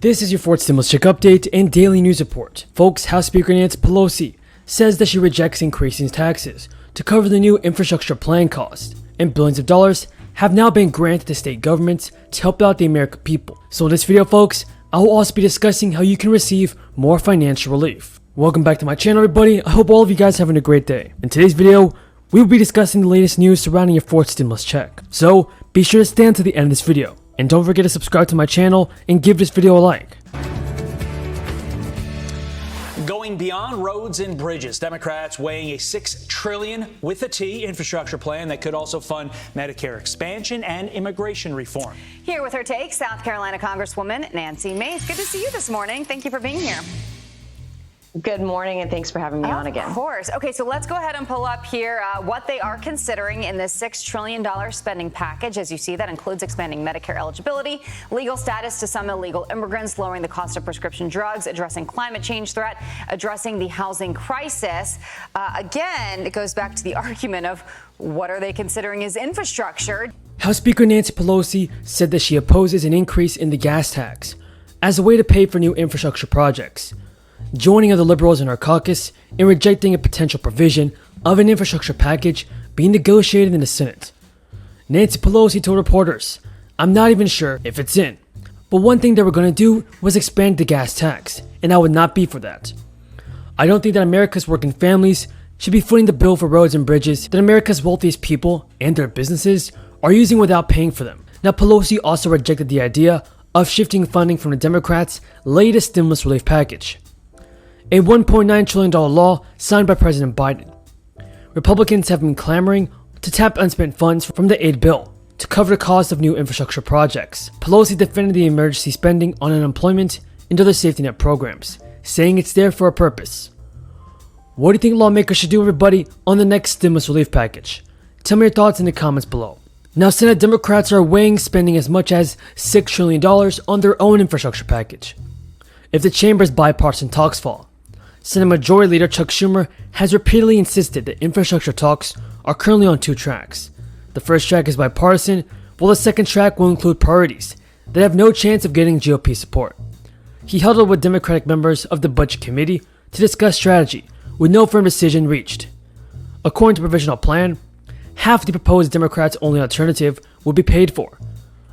This is your fourth stimulus check update and daily news report. Folks, House Speaker Nancy Pelosi says that she rejects increasing taxes to cover the new infrastructure plan cost, and billions of dollars have now been granted to state governments to help out the American people. So in this video, folks, I will also be discussing how you can receive more financial relief. Welcome back to my channel, everybody. I hope all of you guys are having a great day. In today's video, we will be discussing the latest news surrounding your fourth stimulus check. So be sure to stay until the end of this video. And don't forget to subscribe to my channel and give this video a like. Going beyond roads and bridges, Democrats weighing a $6 trillion with a T infrastructure plan that could also fund Medicare expansion and immigration reform. Here with her take, South Carolina Congresswoman Nancy Mace. Good to see you this morning. Thank you for being here. Good morning, and thanks for having me on again. Of course. Okay, so let's go ahead and pull up here what they are considering in this $6 trillion spending package. As you see, that includes expanding Medicare eligibility, legal status to some illegal immigrants, lowering the cost of prescription drugs, addressing climate change threat, addressing the housing crisis. Again, it goes back to the argument of what are they considering as infrastructure? House Speaker Nancy Pelosi said that she opposes an increase in the gas tax as a way to pay for new infrastructure projects, joining other liberals in her caucus in rejecting a potential provision of an infrastructure package being negotiated in the Senate. Nancy Pelosi told reporters, "I'm not even sure if it's in, but one thing they were going to do was expand the gas tax, and I would not be for that. I don't think that America's working families should be footing the bill for roads and bridges that America's wealthiest people and their businesses are using without paying for them." Now, Pelosi also rejected the idea of shifting funding from the Democrats' latest stimulus relief package, a $1.9 trillion law signed by President Biden. Republicans have been clamoring to tap unspent funds from the aid bill to cover the cost of new infrastructure projects. Pelosi defended the emergency spending on unemployment and other safety net programs, saying it's there for a purpose. What do you think lawmakers should do, everybody, on the next stimulus relief package? Tell me your thoughts in the comments below. Now, Senate Democrats are weighing spending as much as $6 trillion on their own infrastructure package if the chamber's bipartisan talks fall. Senate Majority Leader Chuck Schumer has repeatedly insisted that infrastructure talks are currently on two tracks. The first track is bipartisan, while the second track will include priorities that have no chance of getting GOP support. He huddled with Democratic members of the Budget Committee to discuss strategy, with no firm decision reached. According to the provisional plan, half the proposed Democrats-only alternative would be paid for.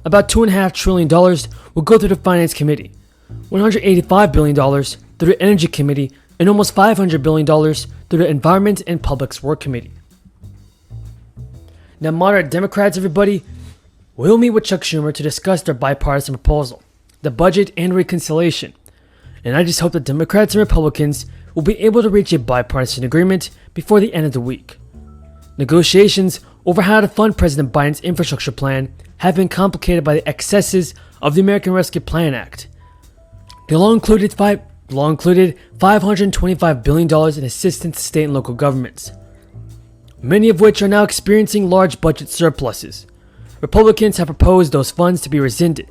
About $2.5 trillion will go through the Finance Committee, $185 billion through the Energy Committee, and almost $500 billion through the Environment and Public Works Committee. Now, moderate Democrats, everybody, will meet with Chuck Schumer to discuss their bipartisan proposal, the budget and reconciliation. And I just hope that Democrats and Republicans will be able to reach a bipartisan agreement before the end of the week. Negotiations over how to fund President Biden's infrastructure plan have been complicated by the excesses of the American Rescue Plan Act. The law included $525 billion in assistance to state and local governments, many of which are now experiencing large budget surpluses. Republicans have proposed those funds to be rescinded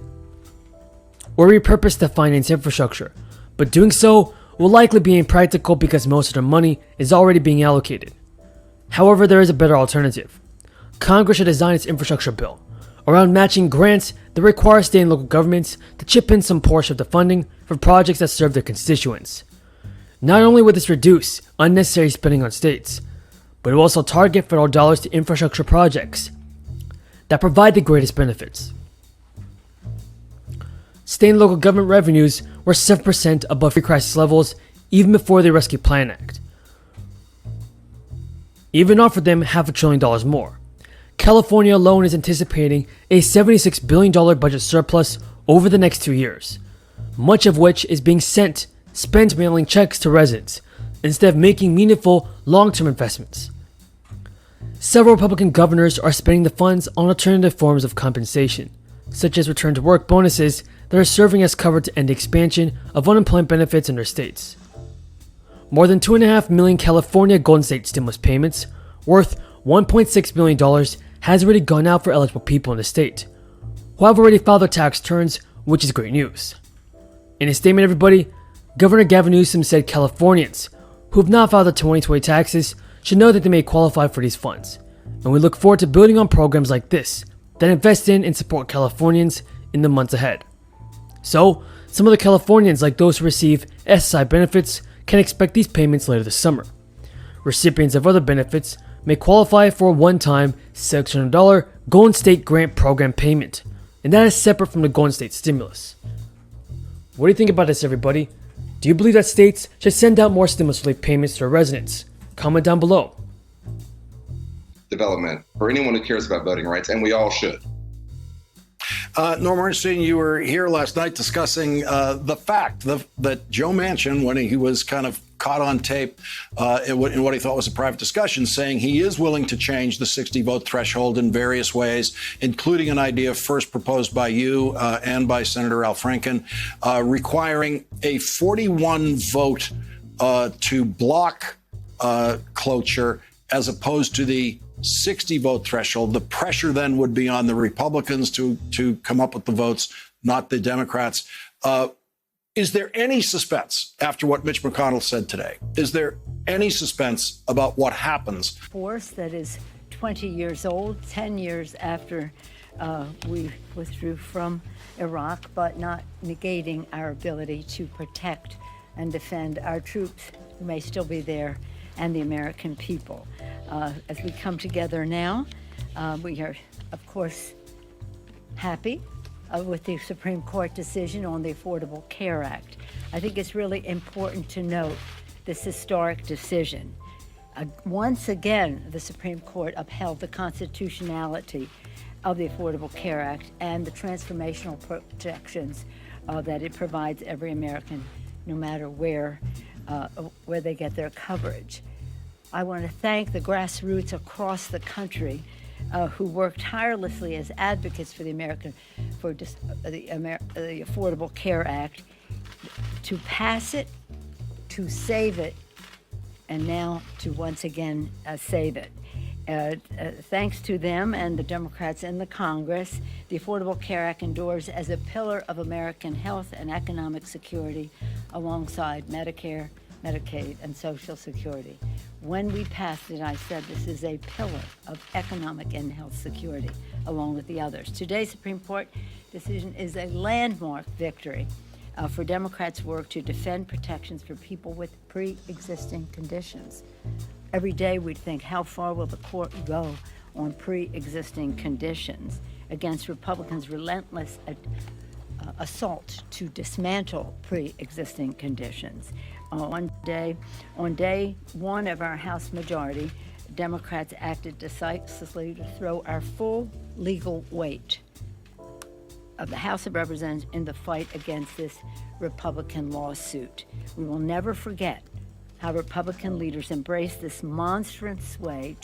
or repurposed to finance infrastructure, but doing so will likely be impractical because most of the money is already being allocated. However, there is a better alternative. Congress should design its infrastructure bill around matching grants that require state and local governments to chip in some portion of the funding for projects that serve their constituents. Not only would this reduce unnecessary spending on states, but it will also target federal dollars to infrastructure projects that provide the greatest benefits. State and local government revenues were 7% above pre-crisis levels even before the Rescue Plan Act, even offered them $500 billion more. California alone is anticipating a $76 billion budget surplus over the next 2 years, much of which is being spent mailing checks to residents instead of making meaningful long-term investments. Several Republican governors are spending the funds on alternative forms of compensation, such as return-to-work bonuses that are serving as cover to end the expansion of unemployment benefits in their states. More than 2.5 million California Golden State stimulus payments, worth $1.6 billion, has already gone out for eligible people in the state, who have already filed their tax returns, which is great news. In a statement, everybody, Governor Gavin Newsom said Californians who have not filed their 2020 taxes should know that they may qualify for these funds, and we look forward to building on programs like this that invest in and support Californians in the months ahead. So, Some of the Californians, like those who receive SSI benefits, can expect these payments later this summer. Recipients of other benefits may qualify for a one-time $600 Golden State Grant Program payment, and that is separate from the Golden State stimulus. What do you think about this, everybody? Do you believe that states should send out more stimulus relief payments to their residents? Comment down below. Development for anyone who cares about voting rights, and we all should. Norm Ornstein, you were here last night discussing the fact that Joe Manchin, when he was kind of caught on tape in what he thought was a private discussion, saying he is willing to change the 60-vote threshold in various ways, including an idea first proposed by you and by Senator Al Franken, requiring a 41-vote to block cloture as opposed to the 60-vote threshold. The pressure then would be on the Republicans to come up with the votes, not the Democrats. Is there any suspense after what Mitch McConnell said today? Is there any suspense about what happens? Force that is 20 years old, 10 years after we withdrew from Iraq, but not negating our ability to protect and defend our troops who may still be there and the American people. As we come together now, we are, of course, happy with the Supreme Court decision on the Affordable Care Act. I think it's really important to note this historic decision. Once again, the Supreme Court upheld the constitutionality of the Affordable Care Act and the transformational protections that it provides every American, no matter where they get their coverage. I want to thank the grassroots across the country who work tirelessly as advocates for the Affordable Care Act to pass it, to save it, and now to once again save it. Thanks to them and the Democrats in the Congress, the Affordable Care Act endures as a pillar of American health and economic security alongside Medicare, Medicaid, and Social Security. When we passed it, I said this is a pillar of economic and health security, along with the others. Today's Supreme Court decision is a landmark victory for Democrats' work to defend protections for people with pre-existing conditions. Every day we'd think, how far will the court go on pre-existing conditions against Republicans' relentless assault to dismantle pre-existing conditions? On day one of our House majority, Democrats acted decisively to throw our full legal weight of the House of Representatives in the fight against this Republican lawsuit. We will never forget how Republican leaders embraced this monstrous way